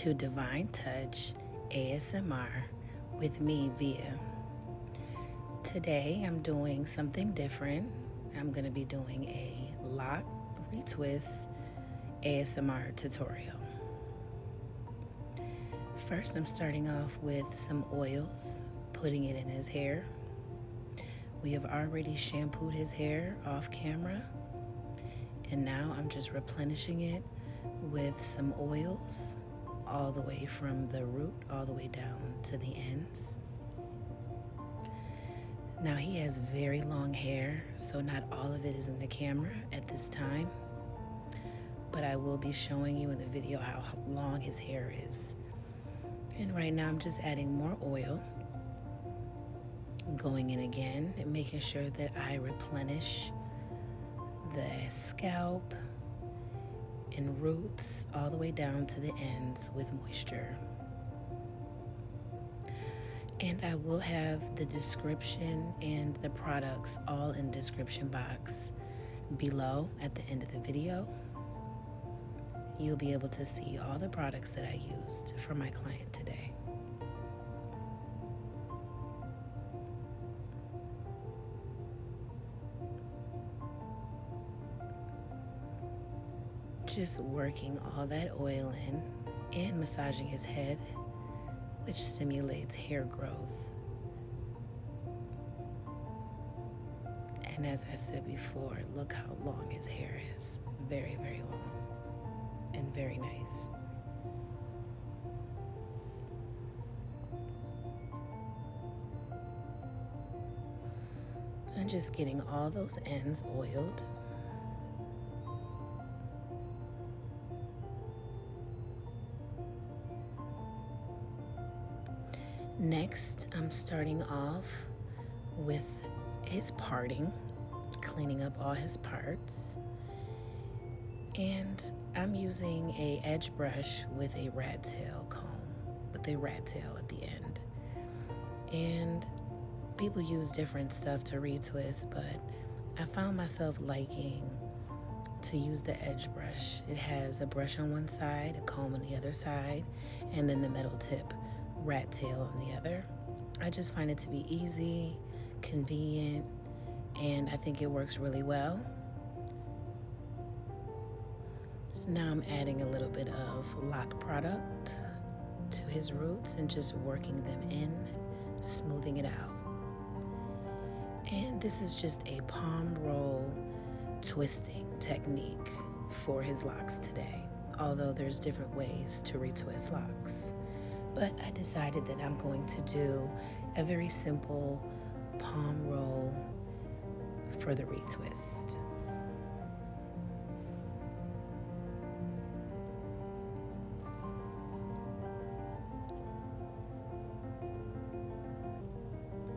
to Divine Touch ASMR with me, Via. Today I'm doing something different. I'm going to be doing a lock retwist ASMR tutorial. First, I'm starting off with some oils, putting it in his hair. We have already shampooed his hair off camera, and now I'm just replenishing it with some oils all the way from the root all the way down to the ends. Now he has very long hair, so not all of it is in the camera at this time, but I will be showing you in the video how long his hair is. And right now I'm just adding more oil, going in again and making sure that I replenish the scalp and roots all the way down to the ends with moisture. And I will have the description and the products all in the description box below at the end of the video. You'll be able to see all the products that I used for my client today. Just working all that oil in and massaging his head, which stimulates hair growth. And as I said before, look how long his hair is. Very, very long and very nice. And just getting all those ends oiled. Next, I'm starting off with his parting, cleaning up all his parts. And I'm using a edge brush with a rat tail comb, with a rat tail at the end. And people use different stuff to retwist, but I found myself liking to use the edge brush. It has a brush on one side, a comb on the other side, and then the metal tip rat tail on the other. I just find it to be easy, convenient, and I think it works really well. Now I'm adding a little bit of lock product to his roots and just working them in, smoothing it out. And this is just a palm roll twisting technique for his locks today, although there's different ways to retwist locks. But I decided that I'm going to do a very simple palm roll for the retwist.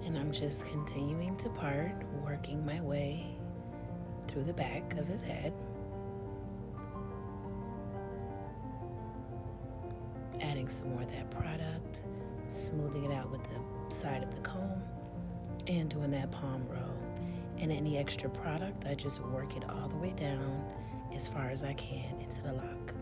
And I'm just continuing to part, working my way through the back of his head. Adding some more of that product, smoothing it out with the side of the comb, and doing that palm roll. And any extra product, I just work it all the way down as far as I can into the lock.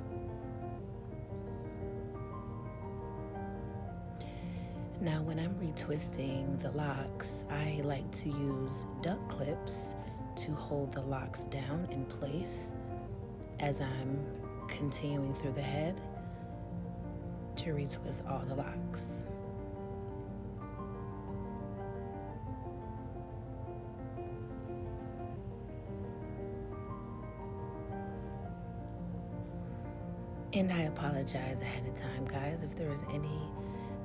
Now when I'm retwisting the locks, I like to use duck clips to hold the locks down in place as I'm continuing through the head to retwist all the locks. And I apologize ahead of time, guys, if there is any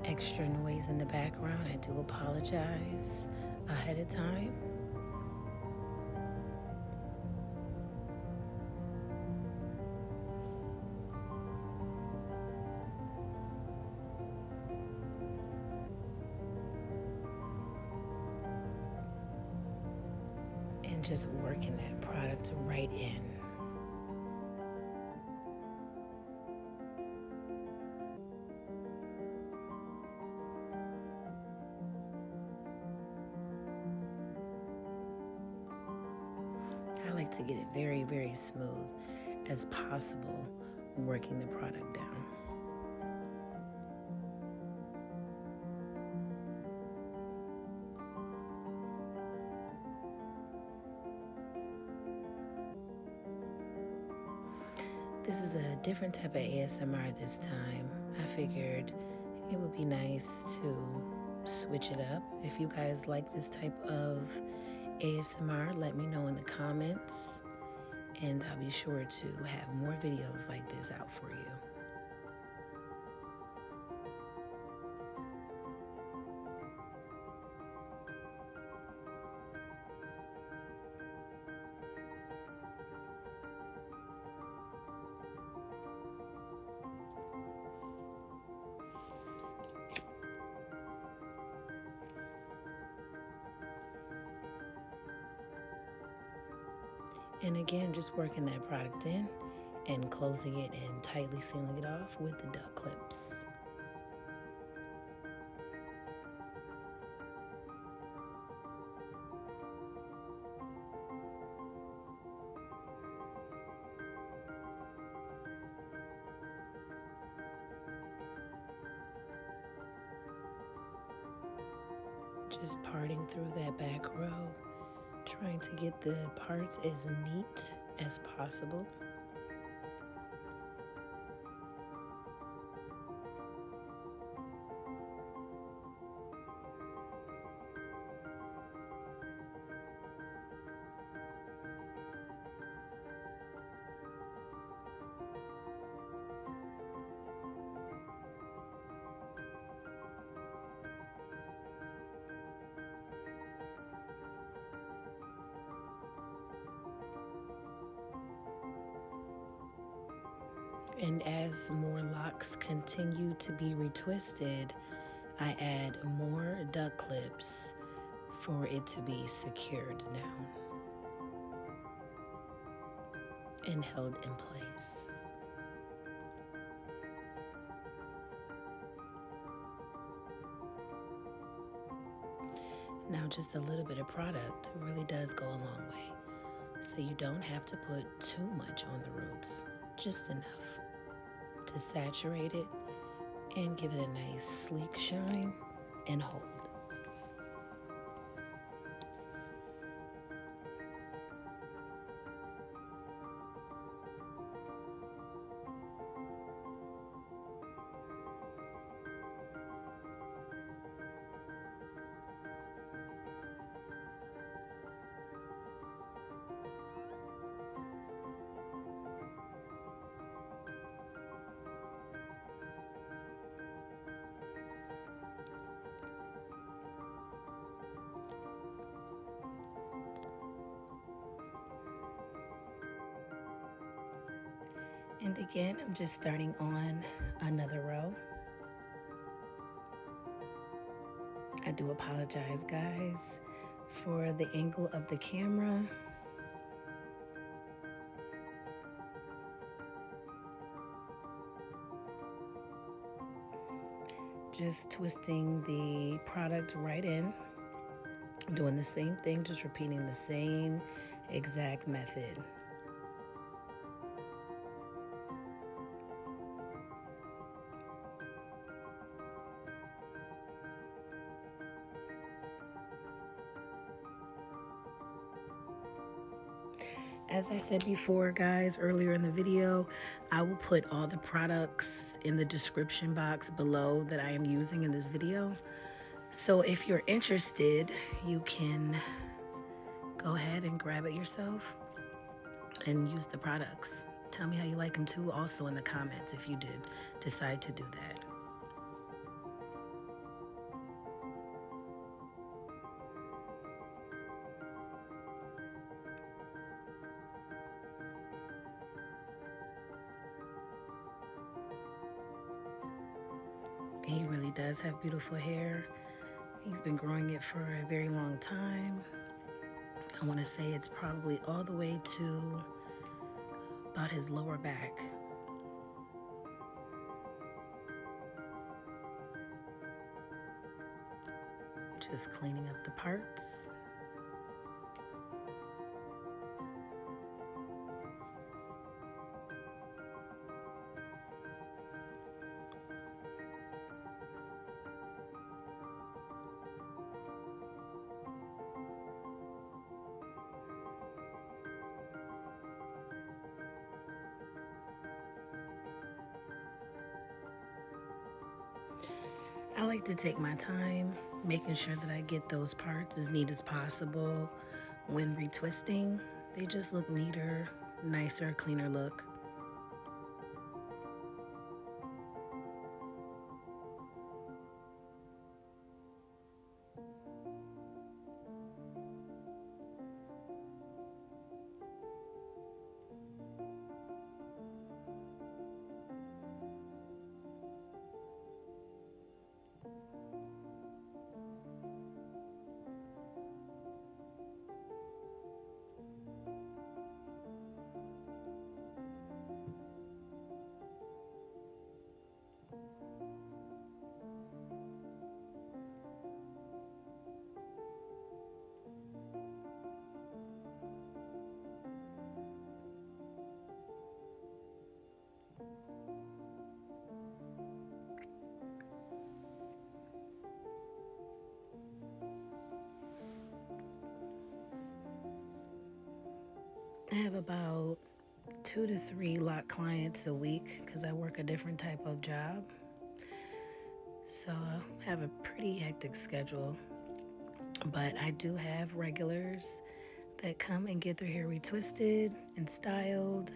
extra noise in the background. I do apologize ahead of time. And just working that product right in. I like to get it very, very smooth as possible, working the product down. This is a different type of ASMR this time. I figured it would be nice to switch it up. If you guys like this type of ASMR, let me know in the comments, and I'll be sure to have more videos like this out for you. And again, just working that product in and closing it and tightly sealing it off with the duck clips. Just parting through that back row, trying to get the parts as neat as possible. And as more locks continue to be retwisted, I add more duck clips for it to be secured down and held in place. Now just a little bit of product really does go a long way, so you don't have to put too much on the roots, just enough to saturate it and give it a nice sleek shine and hold. And again, I'm just starting on another row. I do apologize, guys, for the angle of the camera. Just twisting the product right in, doing the same thing, just repeating the same exact method. As I said before, guys, earlier in the video, I will put all the products in the description box below that I am using in this video. So if you're interested, you can go ahead and grab it yourself and use the products. Tell me how you like them too, also in the comments if you did decide to do that. He really does have beautiful hair. He's been growing it for a very long time. I want to say it's probably all the way to about his lower back. Just cleaning up the parts. like to take my time, making sure that I get those parts as neat as possible. When retwisting, they just look neater, nicer, cleaner look. I have about 2 to 3 lock clients a week because I work a different type of job. So I have a pretty hectic schedule. But I do have regulars that come and get their hair retwisted and styled.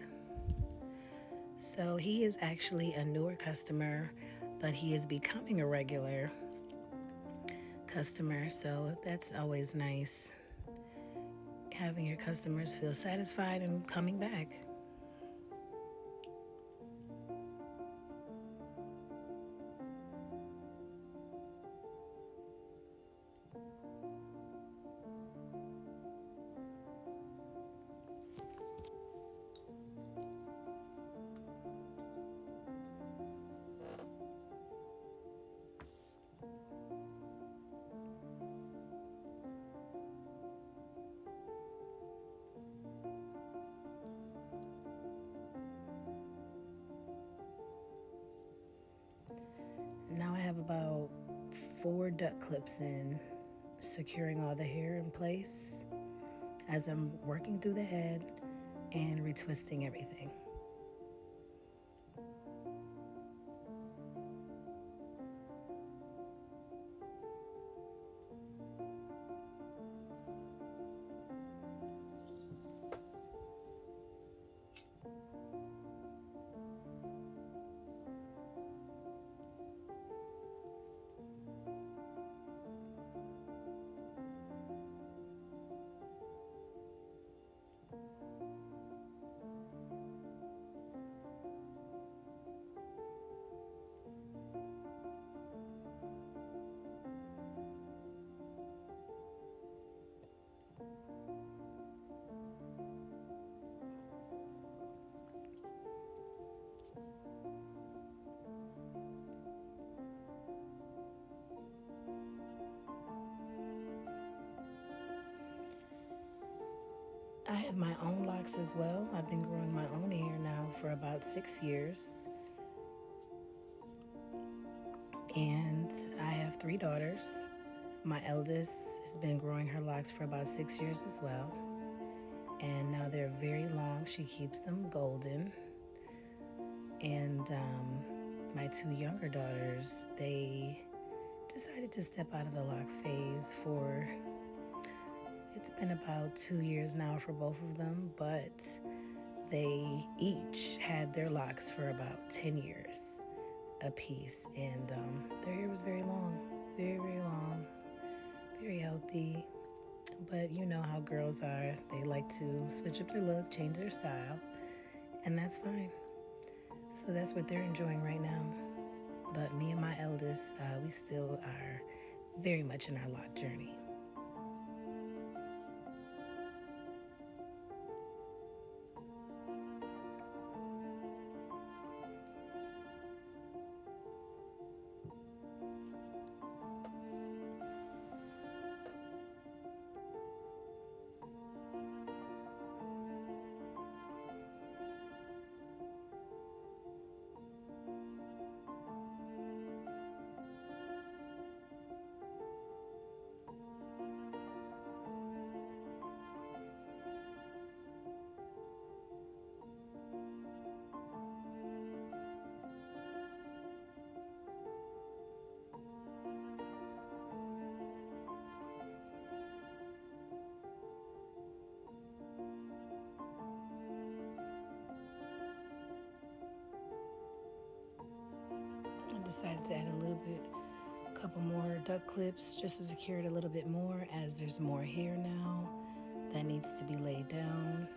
So he is actually a newer customer, but he is becoming a regular customer. So that's always nice, having your customers feel satisfied and coming back. Now I have about 4 duck clips in, securing all the hair in place as I'm working through the head and retwisting everything. I have my own locks as well. I've been growing my own hair now for about 6 years. And I have 3 daughters. My eldest has been growing her locks for about 6 years as well. And now they're very long. She keeps them golden. And my 2 younger daughters, they decided to step out of the locks phase for, it's been about 2 years now for both of them, but they each had their locks for about 10 years a piece, and their hair was very long, very, very long, very healthy. But you know how girls are. They like to switch up their look, change their style, and that's fine. So that's what they're enjoying right now. But me and my eldest, we still are very much in our lock journey. decided to add a couple more duck clips just to secure it a little bit more, as there's more hair now that needs to be laid down.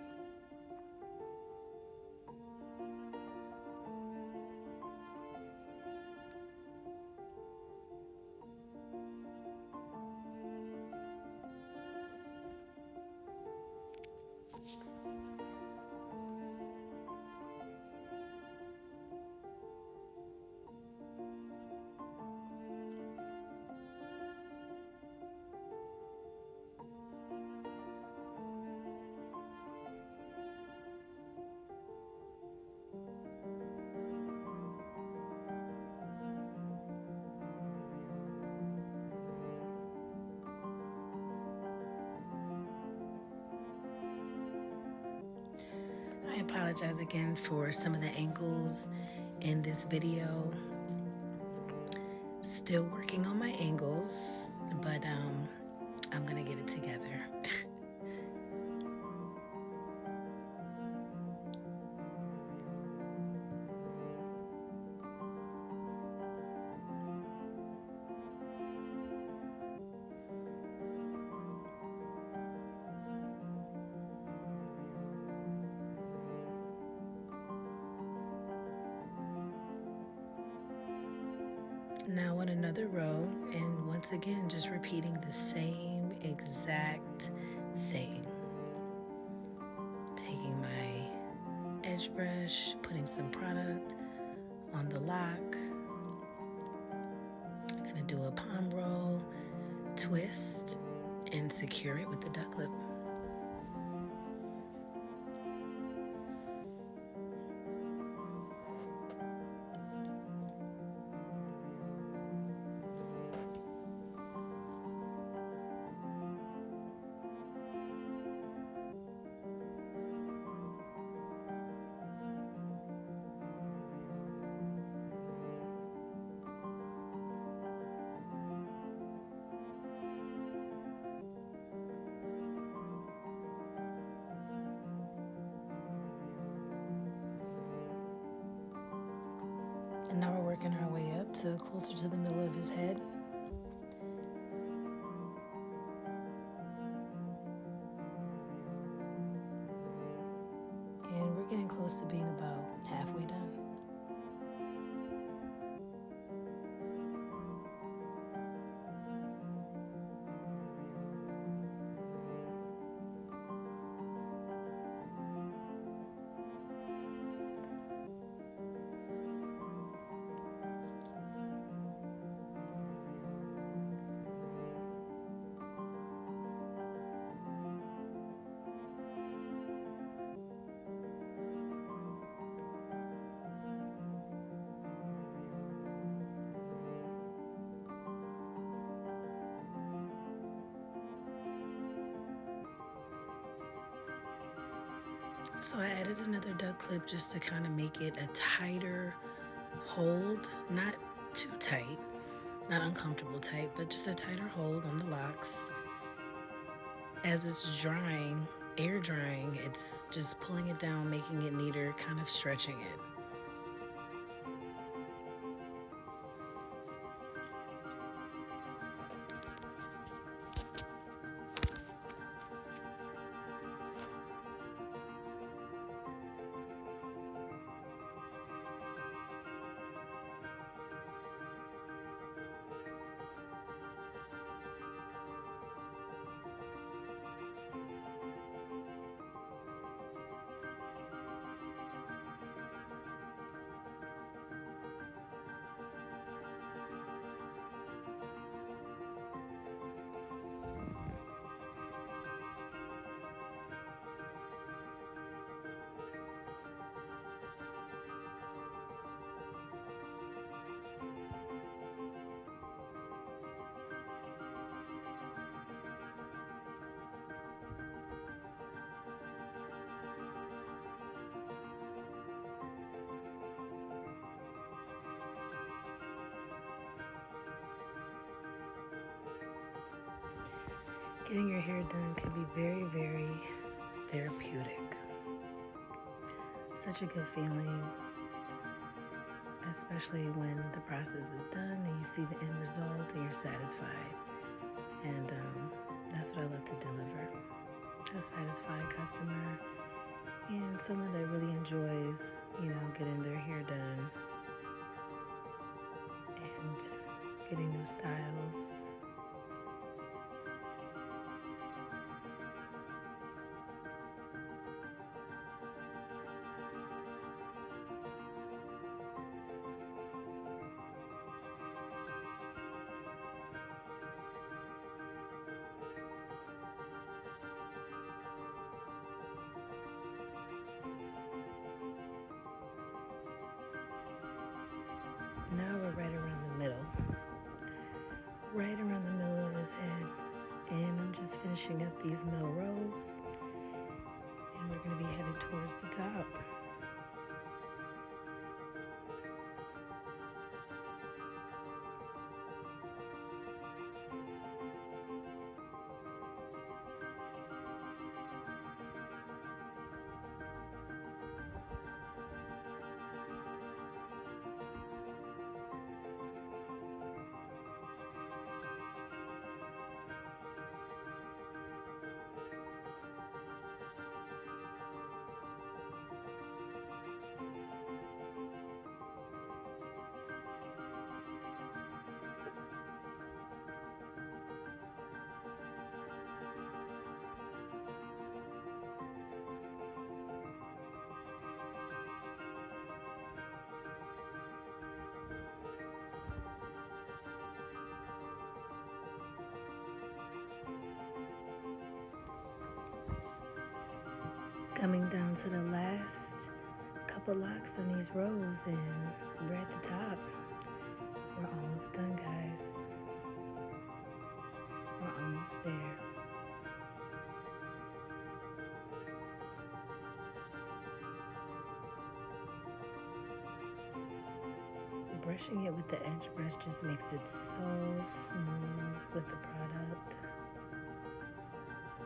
I apologize again for some of the angles in this video. Still working on my angles, but I'm gonna get it together. Now on another row, and once again just repeating the same exact thing. Taking my edge brush, putting some product on the lock. I'm gonna do a palm roll, twist, and secure it with the duck lip. And now we're working our way up to closer to the middle of his head. And we're getting close to being about halfway done. So I added another duck clip just to kind of make it a tighter hold, not too tight, not uncomfortable tight, but just a tighter hold on the locks. As it's drying, air drying, it's just pulling it down, making it neater, kind of stretching it. Getting your hair done can be very, very therapeutic. Such a good feeling especially when the process is done and you see the end result and you're satisfied. And that's what I love to deliver. A satisfied customer and someone that really enjoys, getting their hair done and getting new styles. Now we're right around the middle. Right around the middle of his head. And I'm just finishing up these middle rows. And we're going to be headed towards the top. Coming down to the last couple locks in these rows, and we're at the top. We're almost done, guys. We're almost there. Brushing it with the edge brush just makes it so smooth with the product.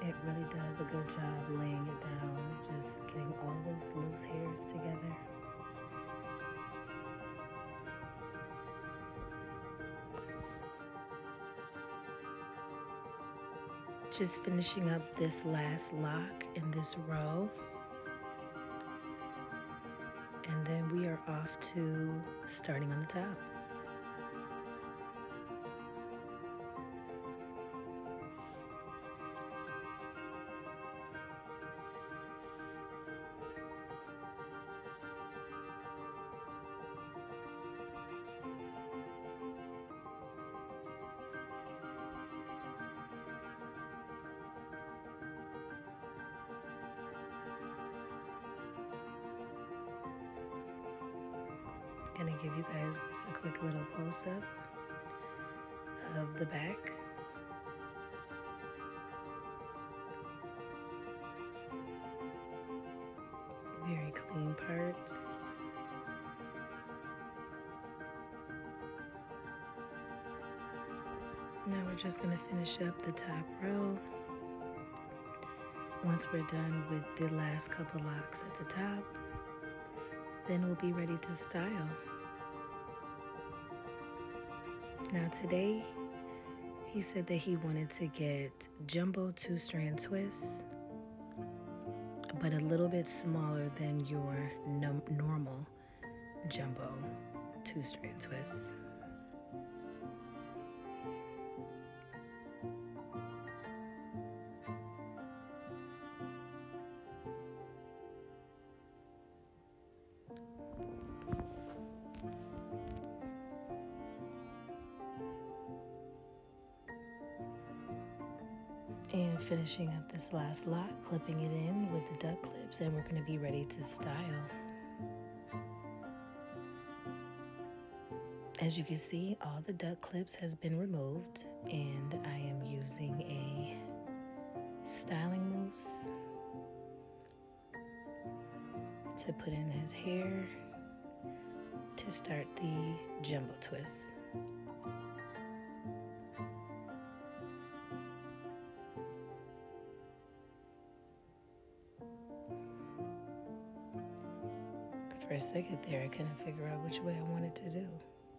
It really does a good job laying it down, just getting all those loose hairs together. Just finishing up this last lock in this row. And then we are off to starting on the top. Gonna give you guys just a quick little close-up of the back. Very clean parts. Now we're just gonna finish up the top row. Once we're done with the last couple locks at the top, then we'll be ready to style. Now today, he said that he wanted to get jumbo 2-strand twists, but a little bit smaller than your normal jumbo 2-strand twists. And finishing up this last lock, clipping it in with the duck clips, and we're going to be ready to style. As you can see, all the duck clips has been removed, and I am using a styling mousse to put in his hair to start the jumbo twist. for a second there, I couldn't figure out which way I wanted to do,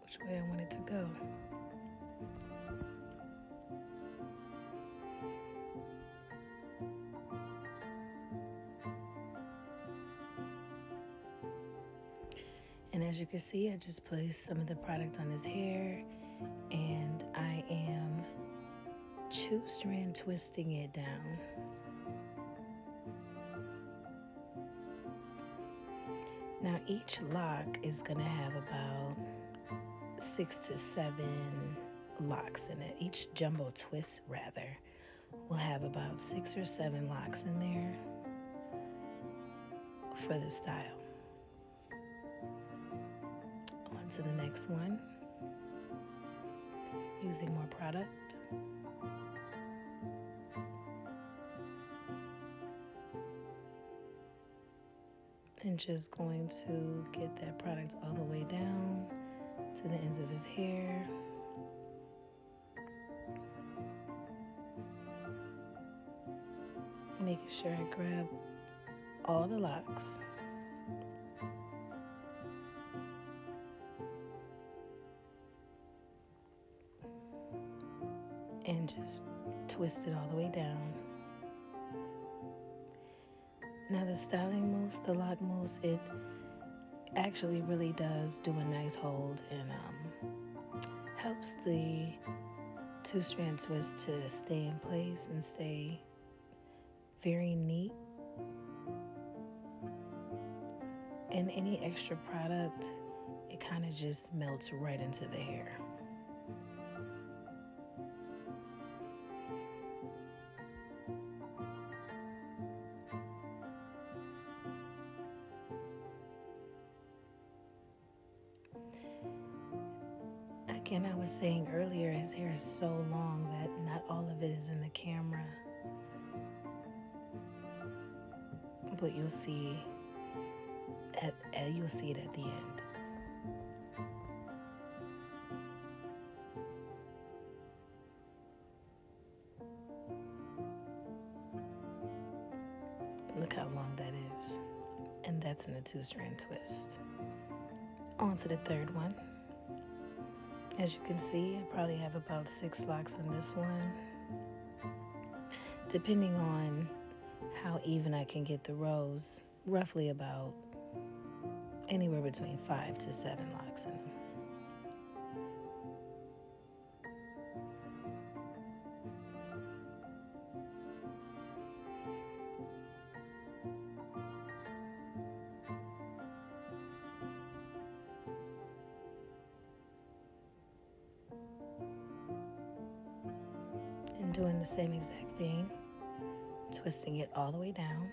which way I wanted to go. And as you can see, I just placed some of the product on his hair, and I am 2-strand twisting it down. Now each lock is going to have about 6 to 7 locks in it. Each jumbo twist, rather, will have about 6 or 7 locks in there for the style. On to the next one, using more product. And just going to get that product all the way down to the ends of his hair. Making sure I grab all the locks. And just twist it all the way down. Now the styling mousse, the lock mousse, it actually really does do a nice hold and helps the 2-strand twist to stay in place and stay very neat. And any extra product, it kind of just melts right into the hair. Again, I was saying earlier, his hair is so long that not all of it is in the camera. But you'll see it at the end. Look how long that is. And that's in a 2-strand twist. On to the third one. As you can see, I probably have about 6 locks in this one. Depending on how even I can get the rows, roughly about anywhere between 5 to 7 locks in them. And doing the same exact thing, twisting it all the way down.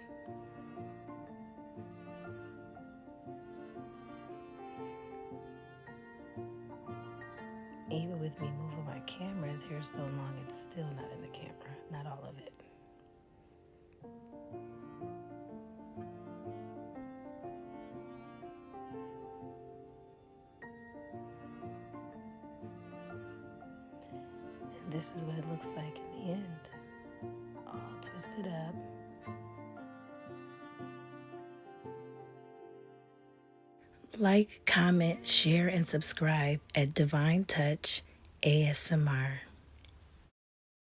Even with me moving my camera, his hair so long, it's still not in the camera, not all of it. And this is what it looks like in the end, all twisted up. Like, comment, share, and subscribe at Divine Touch ASMR.